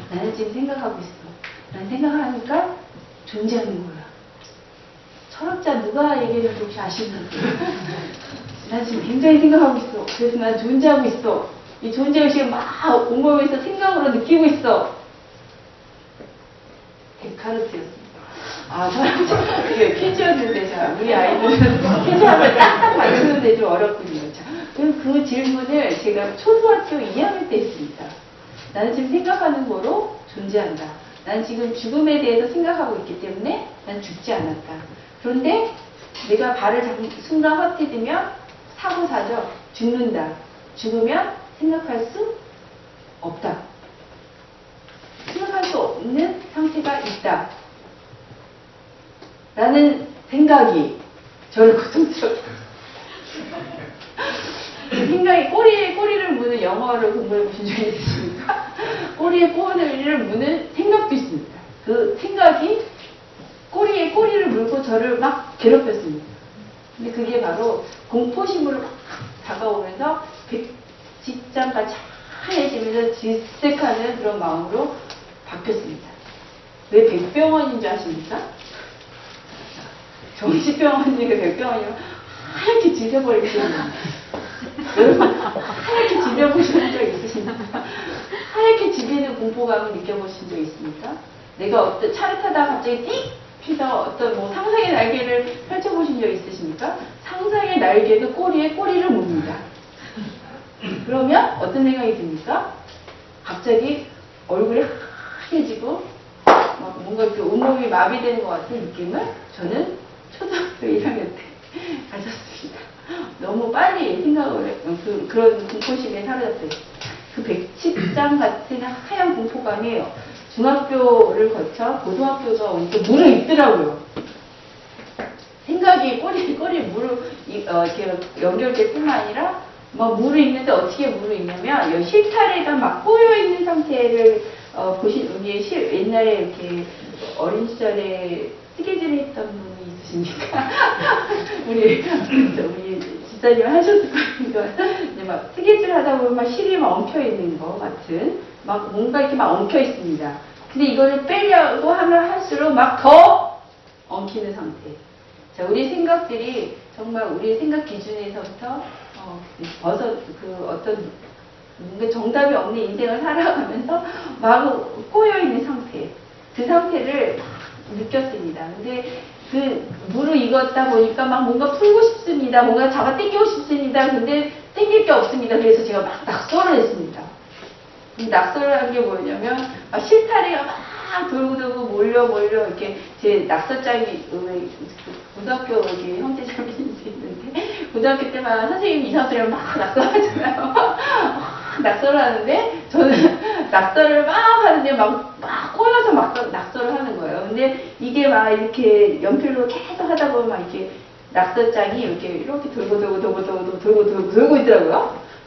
나는 지금 생각하고 있어. 난 생각하니까 존재하는 거야. 철학자 누가 얘기해줘도 혹시 아시나요? 난 지금 굉장히 생각하고 있어. 그래서 난 존재하고 있어. 이 존재의식을 막 온몸에서 생각으로 느끼고 있어. 데카르트였습니다. 아, 저는 퀴즈였는데, 자, 우리 아이들은 퀴즈하면 딱딱 맞추는데 좀 어렵군요. 자, 그럼 그 질문을 제가 초등학교 2학년 때 했습니다. 나는 지금 생각하는 거로 존재한다. 난 지금 죽음에 대해서 생각하고 있기 때문에 난 죽지 않았다. 그런데 내가 발을 순간 헛디디면 사고 사죠. 죽는다. 죽으면 생각할 수 없다. 생각할 수 없는 상태가 있다. 라는 생각이 저를 고통스럽게 생각이 꼬리에 꼬리를 무는 영어를 공부해 보신 적 있으십니까? 꼬리에 꼬리를 무는 생각도 있습니다. 그 생각이 꼬리에 꼬리를 물고 저를 막 괴롭혔습니다. 근데 그게 바로 공포심으로 막 다가오면서 직장과 차해지면서 질색하는 그런 마음으로 바뀌었습니다. 왜 백병원인 줄 아십니까? 정신병원이니까 백병원이면 하얗게 지져버리기 때문에. 여러분, 하얗게 지져보신 적 있으십니까? 하얗게 지지는 공포감을 느껴보신 적 있습니까? 내가 어떤 차를 타다가 갑자기 띡! 피서 어떤 뭐 상상의 날개를 펼쳐보신 적 있으십니까? 상상의 날개도 꼬리에 꼬리를 묻습니다. 그러면 어떤 생각이 듭니까? 갑자기 얼굴이 하얘지고 막 뭔가 이렇게 온몸이 마비되는 것 같은 느낌을 저는 초등학교 1학년 때 가졌습니다. 너무 빨리 생각을 그런 공포심에 사라졌어요. 그 백치장 같은 하얀 공포감이 중학교를 거쳐 고등학교가 오니까 무르익더라고요. 생각이 꼬리에 이렇게 연결될 뿐만 아니라 막 무르익는데 어떻게 무르익냐면 실타래가 막 꼬여있는 상태를 우리 옛날에 이렇게 어린 시절에 뜨개질 했던 분이 있으십니까? 우리 집사님 하셨을 거예요. 막 뜨개질 하다 보면 막 실이 막 엉켜있는 것 같은 막 뭔가 이렇게 막 엉켜있습니다. 근데 이거를 빼려고 하면 할수록 막 더 엉키는 상태. 자, 우리 생각들이 정말 우리 생각 기준에서부터 어떤 뭔가 정답이 없는 인생을 살아가면서 막 꼬여있는 상태. 그 상태를 느꼈습니다. 근데 무르익었다 보니까 막 뭔가 풀고 싶습니다. 뭔가 잡아 당기고 싶습니다. 근데 당길 게 없습니다. 그래서 제가 막 낙서를 했습니다. 낙서를 한 게 뭐냐면 실타래가 막 돌고 몰려 이렇게 제 낙서장이 고등학교 이렇게 형제 자매님이 있는데 고등학교 때마다 선생님이 이사들이랑 막 낙서하잖아요. 낙서를 하는데 저는 낙서를 막 하는데 막 꼬여서 막 낙서를 하는 거예요. 근데 이게 막 이렇게 연필로 계속 하다 보면 막 이렇게 낙서장이 이렇게 돌고 있더라고요.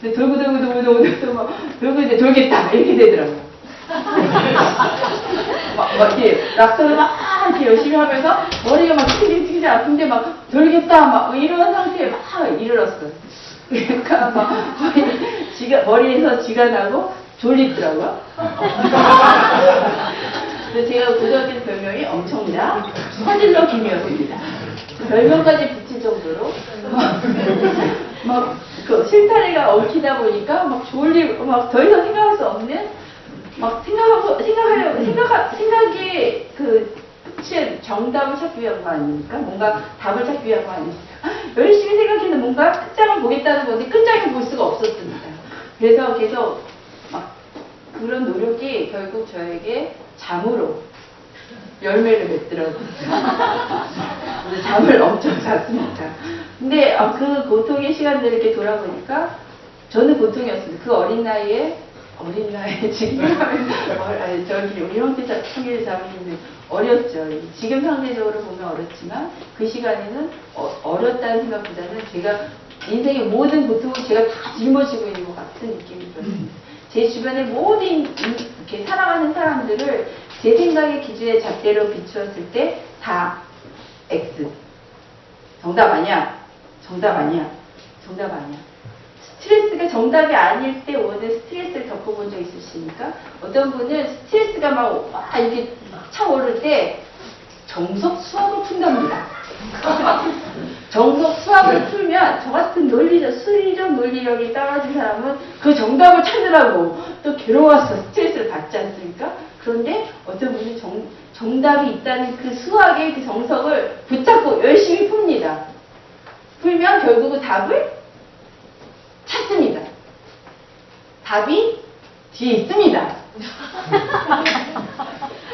근데 돌고 이제 돌겠다 이렇게 되더라고요. 막 이렇게 낙서를 막 이렇게 열심히 하면서 머리가 막 튀기지 아픈데 막 돌겠다 막 이런 상태에 막 이르렀어요. 그러니까 막 머리에서 쥐가 나고 졸리더라고요. 그래서 제가 고등학교 별명이 엄청나 퍼질러 김이었습니다. 별명까지 붙일 정도로 막 그 실타래가 엉키다 보니까 막 졸리고 막 더 이상 생각할 수 없는 막 생각이 그 끝에 정답을 찾기 위한 거 아닙니까? 뭔가 답을 찾기 위한 거 아닙니까? 열심히 생각해서 뭔가 끝장을 보겠다는 건데 끝장을 볼 수가 없었습니다. 그래서 계속 막 그런 노력이 결국 저에게 잠으로 열매를 맺더라고요. 잠을 엄청 잤습니다. 근데 그 고통의 시간들을 이렇게 돌아보니까 저는 고통이었습니다. 그 어린 나이에 지금 저기 우리 형제 자매님들 어렸죠. 지금 상대적으로 보면 어렸지만 그 시간에는 어렸다는 생각보다는 제가 인생의 모든 고통을 제가 다 짊어지고 있는 것 같은 느낌이 들었습니다. 제 주변의 모든 이렇게 살아가는 사람들을 제 생각의 기준의 잣대로 비추었을 때 다 X. 정답 아니야. 스트레스가 정답이 아닐 때 오는 스트레스를 겪어본 적 있으십니까? 어떤 분은 스트레스가 막 이렇게 차오를 때 정석 수학을 푼답니다. 정석 수학을 풀면 저 같은 수리적 논리력이 떨어진 사람은 그 정답을 찾느라고 또 괴로워서 스트레스를 받지 않습니까? 그런데 어떤 분은 정답이 있다는 그 수학의 그 정석을 붙잡고 열심히 풉니다. 풀면 결국은 답을 찾습니다. 답이 뒤에 있습니다.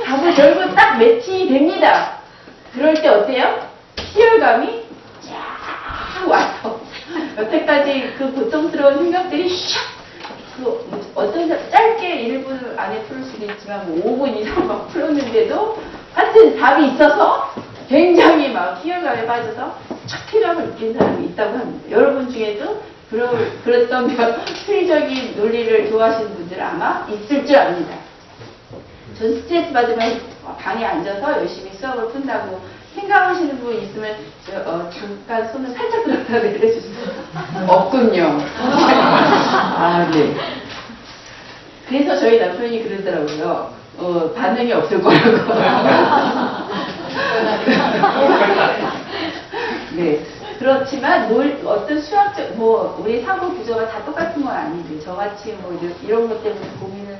답을 결국 딱 매칭이 됩니다. 그럴 때 어때요? 희열감이 쫙 와서 여태까지 그 고통스러운 생각들이 샥 어떤 사람 짧게 1분 안에 풀 수도 있지만 뭐 5분 이상 막 풀었는데도 하여튼 답이 있어서 굉장히 막 희열감에 빠져서 척해감을 느낀 사람이 있다고 합니다. 여러분 중에도 그랬던 수리적인 논리를 좋아하시는 분들은 아마 있을 줄 압니다. 전 스트레스 받으면 방에 앉아서 열심히 수업을 푼다고 생각하시는 분 있으면 잠깐 손을 살짝 들었다 내려주세요. 없군요. 아, 네. 그래서 저희 남편이 그러더라고요. 반응이 없을 거라고. 네. 그렇지만 어떤 수학적 우리 사고 구조가 다 똑같은 건 아닌데 저같이 이런 것 때문에 고민을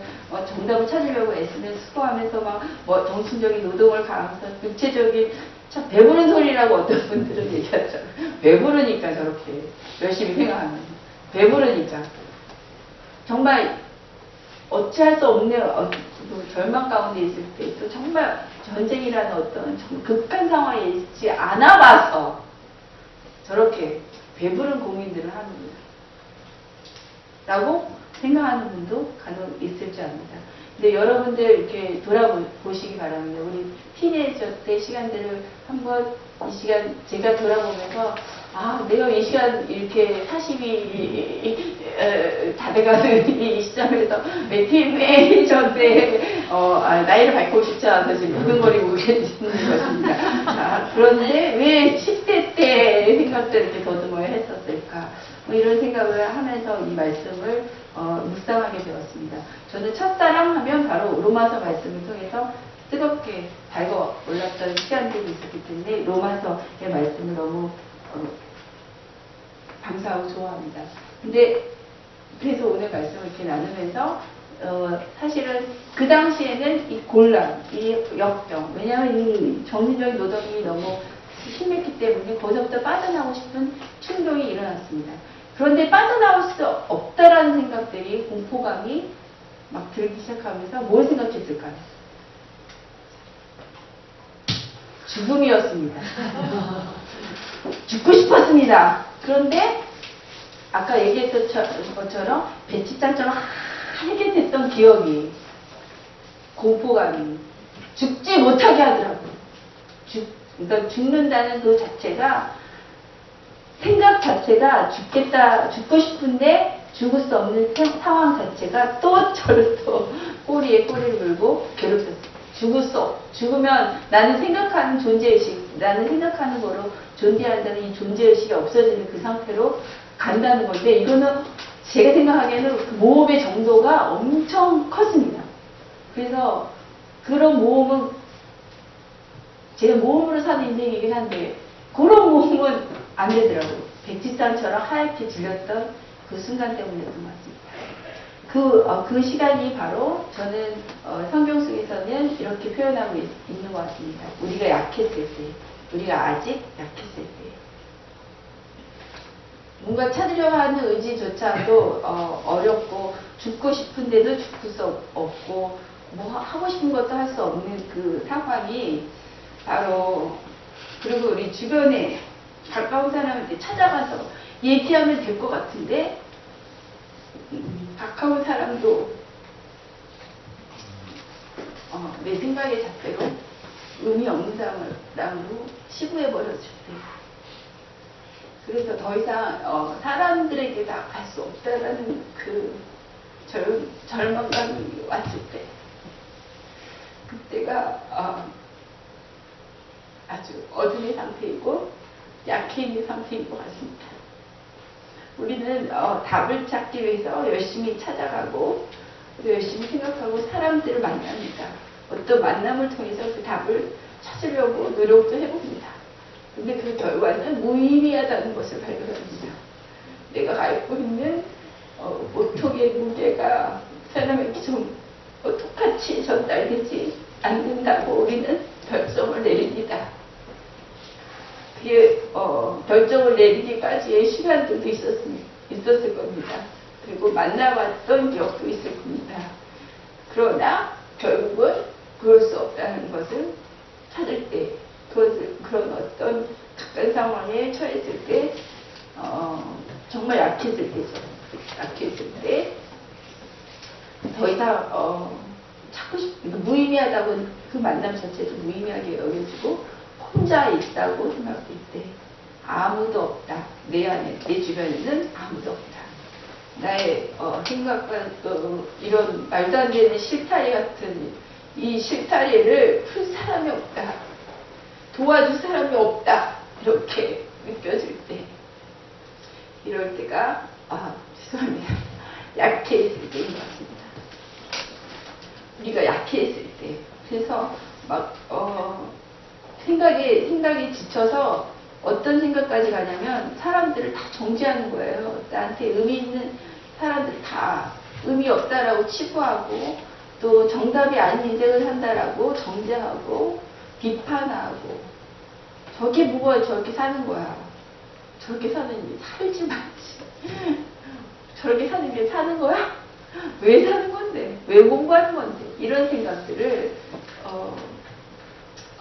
정답을 찾으려고 애쓰면 수고하면서 정신적인 노동을 가하면서 육체적인 참 배부른 소리라고 어떤 분들은 얘기하죠. 배부르니까 저렇게 열심히 생각하면 배부르니까 정말 어찌할 수 없는 절망 가운데 있을 때 또 정말 전쟁이라는 어떤 극한 상황에 있지 않아 봐서 저렇게 배부른 고민들을 합니다. 라고 생각하는 분도 간혹 있을 줄 압니다. 근데 여러분들 이렇게 돌아보시기 바랍니다. 우리 티네이저 때 시간들을 한번 이 시간 제가 돌아보면서 내가 이 시간 이렇게 40이 다 돼가는 이 시점에서 티네이저 때 나이를 밝히고 싶지 않아서 지금 무등거리고 계시는 것입니다. 그런데 왜 10대 때 생각들을 이렇게 더듬어야 했었을까? 이런 생각을 하면서 이 말씀을 묵상하게 되었습니다. 저는 첫사랑 하면 바로 로마서 말씀을 통해서 뜨겁게 달궈 올랐던 시간들이 있었기 때문에 로마서의 말씀을 너무 감사하고 좋아합니다. 근데 그래서 오늘 말씀을 이렇게 나누면서 사실은 그 당시에는 이 곤란, 이 역병, 왜냐하면 이 정신적인 노동이 너무 심했기 때문에 거기서부터 빠져나오고 싶은 충동이 일어났습니다. 그런데 빠져나올 수 없다라는 생각들이 공포감이 막 들기 시작하면서 뭘 생각했을까요? 죽음이었습니다. 죽고 싶었습니다. 그런데 아까 얘기했던 것처럼 배치장처럼 하얗게 됐던 기억이 공포감이 죽지 못하게 하더라고요. 그러니까 죽는다는 그 자체가 생각 자체가 죽고 싶은데 죽을 수 없는 상황 자체가 또 저를 또 꼬리에 꼬리를 물고 괴롭혔어요. 죽으면 나는 생각하는 존재의식, 나는 생각하는 거로 존재한다는 이 존재의식이 없어지는 그 상태로 간다는 건데, 이거는 제가 생각하기에는 모험의 정도가 엄청 컸습니다. 그래서 그런 모험은 제가 모험으로 사는 인생이긴 한데, 그런 모험은 안 되더라고요. 백지산처럼 하얗게 질렸던 그 순간 때문이었던 것 같습니다. 그 시간이 바로 저는 성경 속에서는 이렇게 표현하고 있는 것 같습니다. 우리가 약했을 때, 우리가 아직 약했을 때. 뭔가 찾으려고 하는 의지조차도 어렵고, 죽고 싶은데도 죽을 수 없고, 뭐 하고 싶은 것도 할 수 없는 그 상황이 바로, 그리고 우리 주변에 가까운 사람한테 찾아가서 얘기하면 될 것 같은데, 가까운 사람도 내 생각의 잣대로 의미 없는 사람으로 치부해버렸을 때, 그래서 더 이상 사람들에게 다 갈 수 없다라는 그 절망감이 왔을 때, 그때가 아주 어둠의 상태이고 약해 있는 상태인 것 같습니다. 우리는 답을 찾기 위해서 열심히 찾아가고 또 열심히 생각하고 사람들을 만납니다. 어떤 만남을 통해서 그 답을 찾으려고 노력도 해봅니다. 근데 그 결과는 무의미하다는 것을 발견합니다. 내가 갖고 있는 보통의 무게가 사람에게 좀 똑같이 전달되지 않는다고 우리는 결정을 내립니다. 그게 결정을 내리기까지의 시간들도 있었을 겁니다. 그리고 만나봤던 기억도 있을 겁니다. 그러나 결국은 그럴 수 없다는 것을 찾을 때, 그런 어떤 가까운 상황에 처했을 때, 정말 약해질 때죠. 약해질 때, 더 이상 무의미하다고 그 만남 자체도 무의미하게 여겨지고 혼자 있다고 생각할 때 아무도 없다. 내 안에, 내 주변에는 아무도 없다. 나의 생각과 이런 말도 안 되는 실타래 같은 이 실타래를 풀 사람이 없다. 도와줄 사람이 없다. 이렇게 느껴질 때, 이럴 때가 죄송합니다. 약해 있을 때인 것 같습니다. 우리가 약해 있을 때, 그래서 막 생각이 지쳐서 어떤 생각까지 가냐면 사람들을 다 정죄하는 거예요. 나한테 의미 있는 사람들 다 의미 없다라고 치부하고 또 정답이 아닌 인생을 산다라고 정죄하고 비판하고, 저게 뭐가 저렇게 사는 거야. 저렇게 사는 게 살지 말지. 저렇게 사는 게 사는 거야? 왜 사는 건데? 왜 공부하는 건데? 이런 생각들을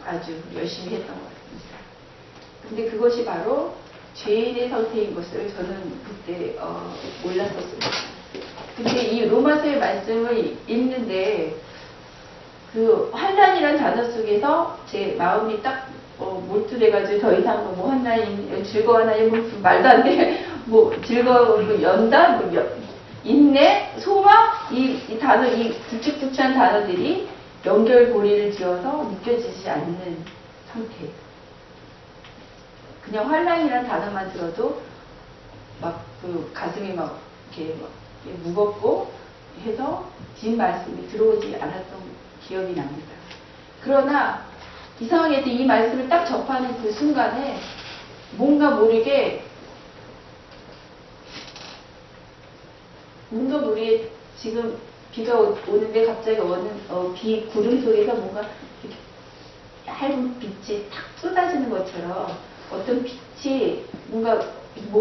아주 열심히 했던 것 같습니다. 근데 그것이 바로 죄인의 상태인 것을 저는 그때 몰랐었습니다. 근데 이 로마서의 말씀을 읽는데 그 환난이라는 단어 속에서 제 마음이 딱 몰두돼가지고 더 이상 뭐 환난이 즐거워하나요? 뭐 말도 안 돼. 뭐 즐거워, 연다, 인내, 소망, 이 단어, 이 굵직굵직한 단어들이 연결고리를 지어서 느껴지지 않는 상태. 그냥 환난이라는 단어만 들어도 막 그 가슴이 막 이렇게 무겁고 해서 뒷 말씀이 들어오지 않았던 기억이 납니다. 그러나 이상하게 이 말씀을 딱 접하는 그 순간에 뭔가 모르게 지금 비가 오는데 갑자기 오는 비 구름 속에서 뭔가 이렇게 얇은 빛이 탁 쏟아지는 것처럼 어떤 빛이 뭔가